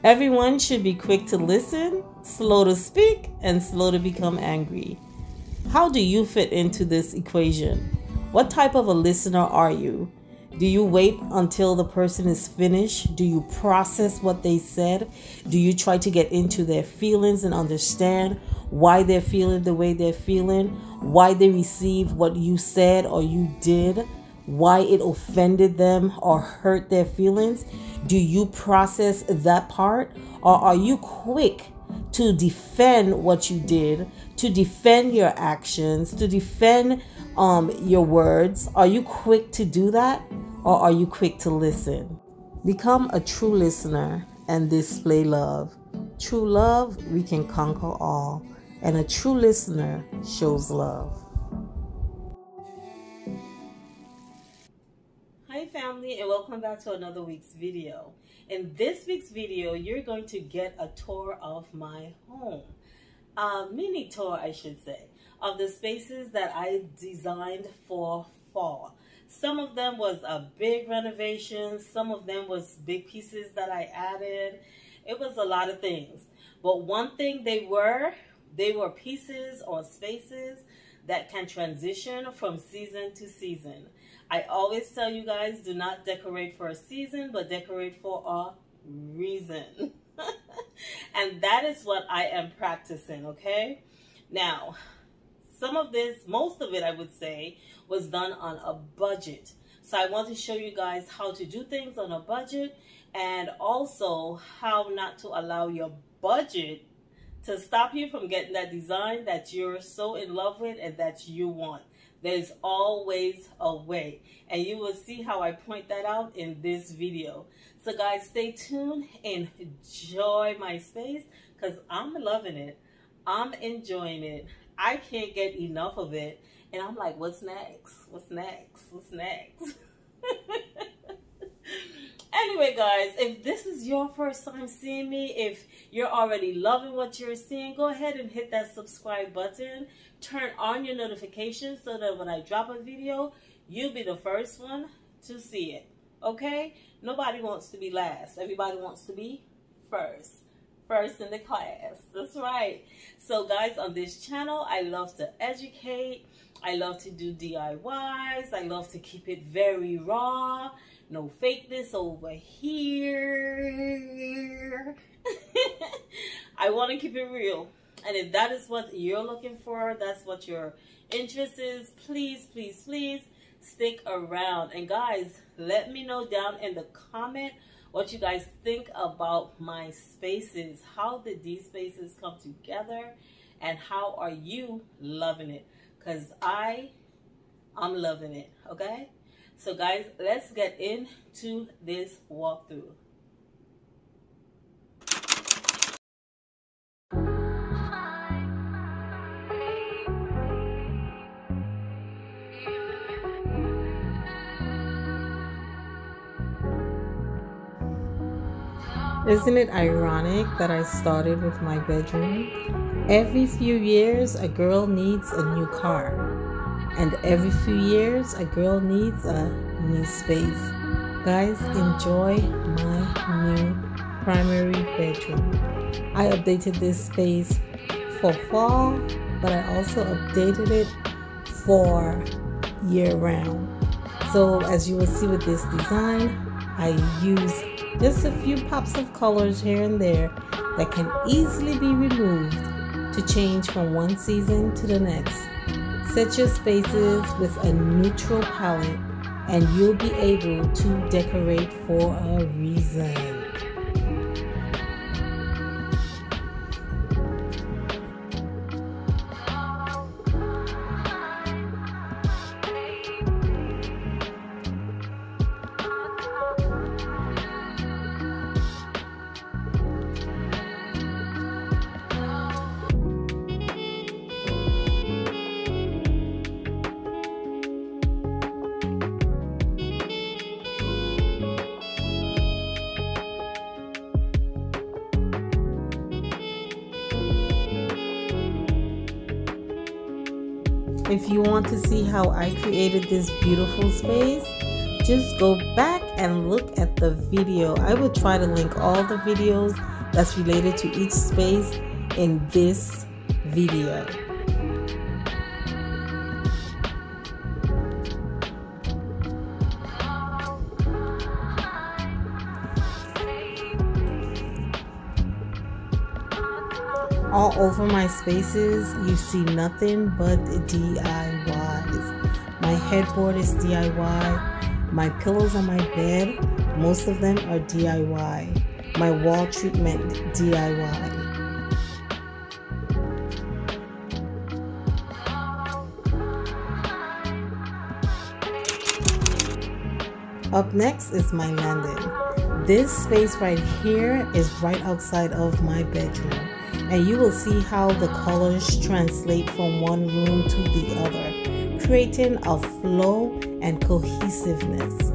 Everyone should be quick to listen, slow to speak, and slow to become angry. How do you fit into this equation? What type of a listener are you? Do you wait until the person is finished? Do you process what they said? Do you try to get into their feelings and understand why they're feeling the way they're feeling? Why they received what you said or you did? Why it offended them or hurt their feelings? Do you process that part? Or are you quick to defend what you did, to defend your actions, to defend your words? Are you quick to do that? Or are you quick to listen? Become a true listener and display love. True love, we can conquer all. And a true listener shows love. Hi family, and welcome back to another week's video. In this week's video, you're going to get a tour of my home. A mini tour, I should say, of the spaces that I designed for fall. Some of them was a big renovation. Some of them was big pieces that I added. It was a lot of things. But one thing they were pieces or spaces that can transition from season to season. I always tell you guys, do not decorate for a season, but decorate for a reason. And that is what I am practicing, okay? Now, some of this, most of it, I would say, was done on a budget. So I want to show you guys how to do things on a budget, and also how not to allow your budget to stop you from getting that design that you're so in love with and that you want. There's always a way, and you will see how I point that out in this video. So guys, stay tuned and enjoy my space, because I'm loving it. I'm enjoying it. I can't get enough of it. And I'm like, what's next? What's next? What's next? Anyway, guys, if this is your first time seeing me, if you're already loving what you're seeing, go ahead and hit that subscribe button. Turn on your notifications so that when I drop a video, you'll be the first one to see it. Okay? Nobody wants to be last. Everybody wants to be first. First in the class. That's right. So guys, on this channel, I love to educate. I love to do DIYs. I love to keep it very raw. No fakeness over here. I want to keep it real. And if that is what you're looking for, that's what your interest is, please, please, please stick around. And guys, let me know down in the comment what you guys think about my spaces. How did these spaces come together? And how are you loving it? Because I'm loving it, okay? So guys, let's get into this walkthrough. Isn't it ironic that I started with my bedroom? Every few years, a girl needs a new car. And every few years, a girl needs a new space. Guys, enjoy my new primary bedroom. I updated this space for fall, but I also updated it for year-round. So as you will see with this design, I use just a few pops of colors here and there that can easily be removed to change from one season to the next. Set your spaces with a neutral palette and you'll be able to decorate for a reason. If you want to see how I created this beautiful space, just go back and look at the video. I will try to link all the videos that's related to each space in this video. All over my spaces, you see nothing but DIYs. My headboard is DIY. My pillows on my bed, most of them are DIY. My wall treatment, DIY. Up next is my landing. This space right here is right outside of my bedroom. And you will see how the colors translate from one room to the other, creating a flow and cohesiveness.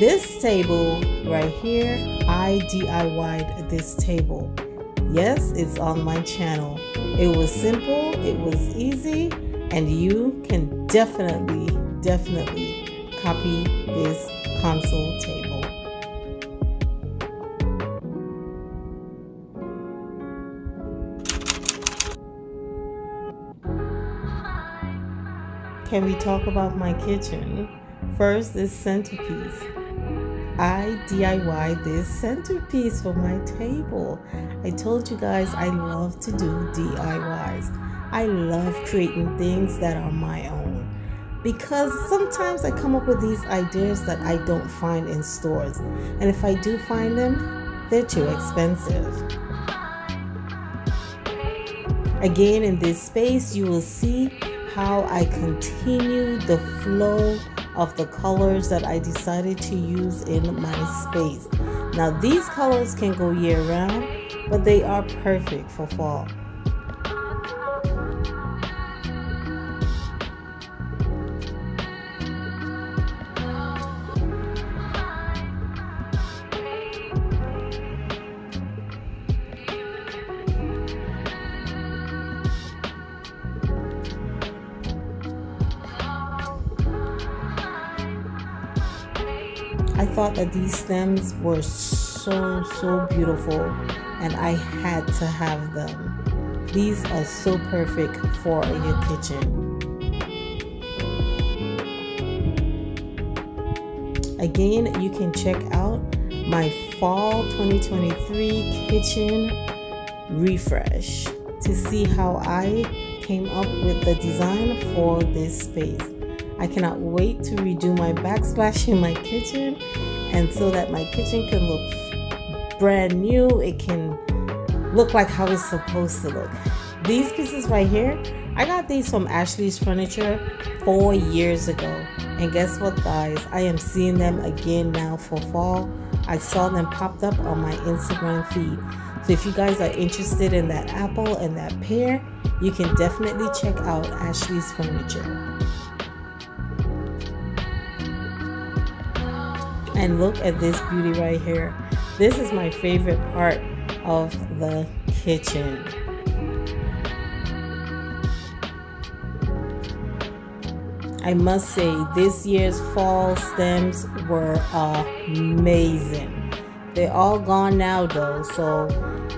This table right here, I DIY'd this table. Yes, it's on my channel. It was simple, it was easy, and you can definitely copy this console table. Can we talk about my kitchen? First, this centerpiece. I DIY this centerpiece for my table. I told you guys I love to do DIYs. I love creating things that are my own, because sometimes I come up with these ideas that I don't find in stores, and if I do find them, they're too expensive. Again, in this space, you will see how I continue the flow of the colors that I decided to use in my space. Now, these colors can go year round, but they are perfect for fall. I thought that these stems were so beautiful, and I had to have them. These are so perfect for your kitchen. Again, you can check out my fall 2023 kitchen refresh to see how I came up with the design for this space. I cannot wait to redo my backsplash in my kitchen, and so that my kitchen can look brand new. It can look like how it's supposed to look. These pieces right here, I got these from Ashley's Furniture 4 years ago, and guess what, guys? I am seeing them again now for fall. I saw them popped up on my Instagram feed. So if you guys are interested in that apple and that pear, you can definitely check out Ashley's Furniture. And look at this beauty right here. This is my favorite part of the kitchen. I must say, this year's fall stems were amazing. They're all gone now though, so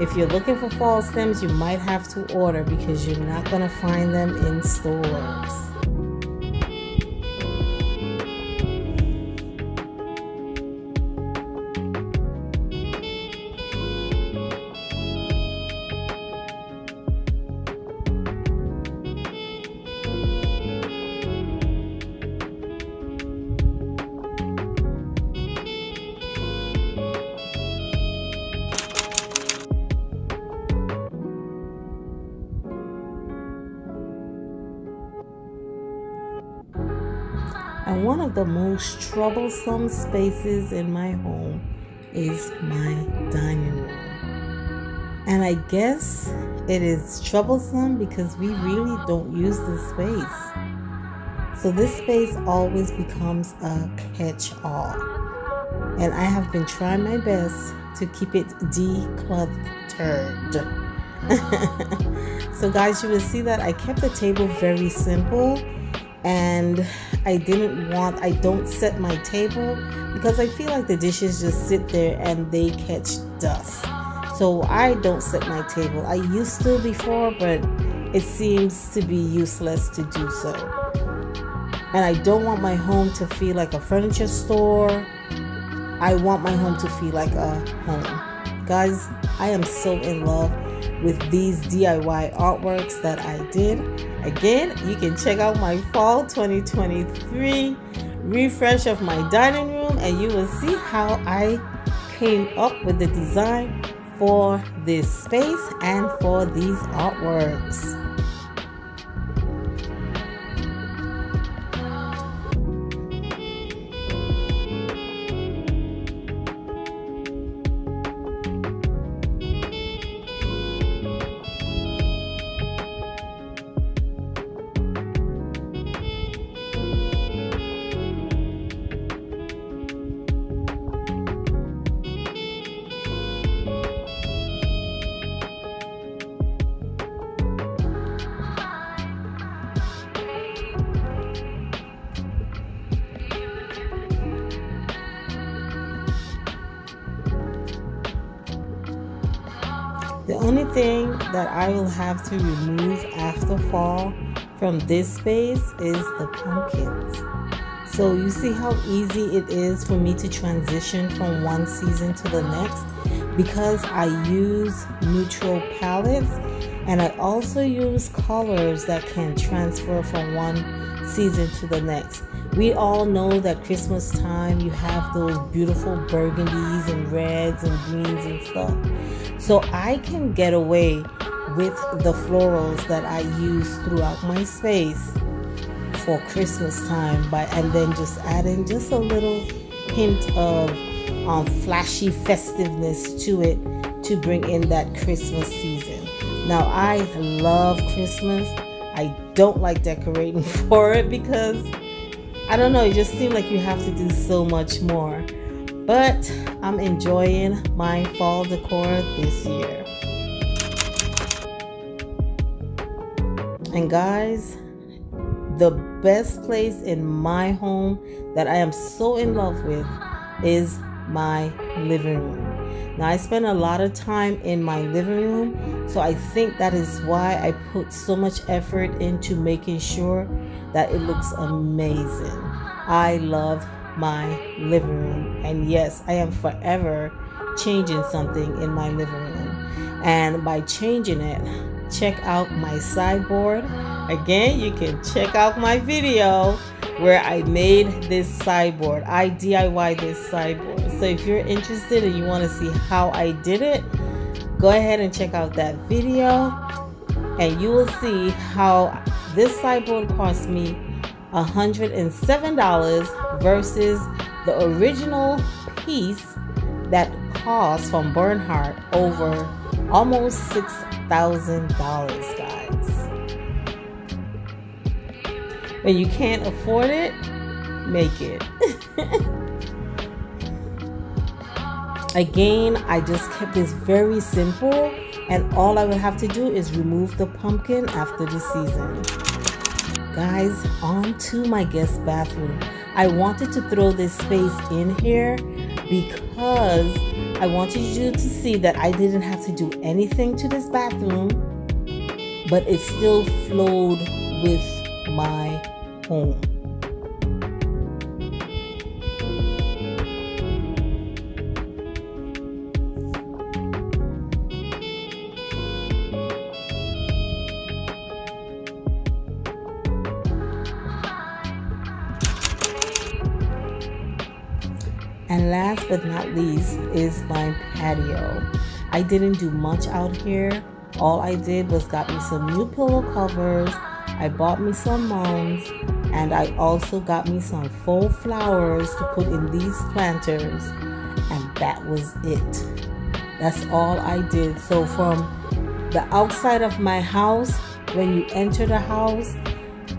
if you're looking for fall stems, you might have to order because you're not gonna find them in stores. And one of the most troublesome spaces in my home is my dining room. And I guess it is troublesome because we really don't use this space. So this space always becomes a catch-all. And I have been trying my best to keep it decluttered. So guys, you will see that I kept the table very simple. and I don't set my table because I feel like the dishes just sit there and they catch dust. So I don't set my table. I used to before, but it seems to be useless to do so. And I don't want my home to feel like a furniture store. I want my home to feel like a home. Guys, I am so in love with these DIY artworks that I did. Again, you can check out my fall 2023 refresh of my dining room and you will see how I came up with the design for this space and for these artworks. The only thing that I will have to remove after fall from this space is the pumpkins. So you see how easy it is for me to transition from one season to the next because I use neutral palettes and I also use colors that can transfer from one season to the next. We all know that Christmas time you have those beautiful burgundies and reds and greens and stuff. So I can get away with the florals that I use throughout my space for Christmas time and then just adding just a little hint of flashy festiveness to it to bring in that Christmas season. Now I love Christmas. I don't like decorating for it because I don't know, it just seems like you have to do so much more. But I'm enjoying my fall decor this year. And guys, the best place in my home that I am so in love with is my living room. Now I spend a lot of time in my living room, so I think that is why I put so much effort into making sure that it looks amazing. I love my living room, and yes, I am forever changing something in my living room. And by changing it, check out my sideboard. Again, you can check out my video where I made this sideboard. I DIY this sideboard. So if you're interested and you want to see how I did it, go ahead and check out that video and you will see how this sideboard cost me $107 versus the original piece that cost from Bernhardt over almost $6,000, guys. When you can't afford it, make it. Again, I just kept this very simple, and all I would have to do is remove the pumpkin after the season. Guys, on to my guest bathroom. I wanted to throw this space in here because I wanted you to see that I didn't have to do anything to this bathroom, but it still flowed with my home. And last but not least is my patio. I didn't do much out here. All I did was got me some new pillow covers. I bought me some mounds, and I also got me some faux flowers to put in these planters, and that was it. That's all I did. So from the outside of my house, when you enter the house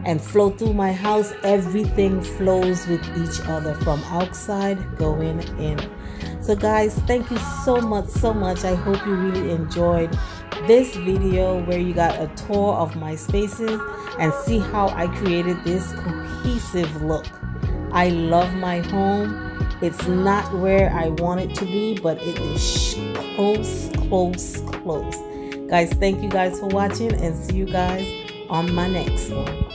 and flow through my house, everything flows with each other from outside going in. So guys, thank you so much. I hope you really enjoyed this video where you got a tour of my spaces and see how I created this cohesive look. I love my home. It's not where I want it to be, but it is close. Guys, thank you guys for watching, and see you guys on my next one.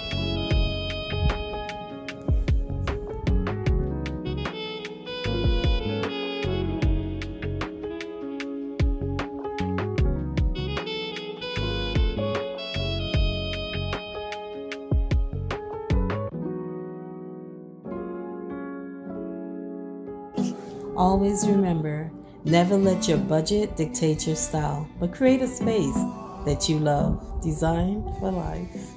Always remember, never let your budget dictate your style, but create a space that you love. Design for life.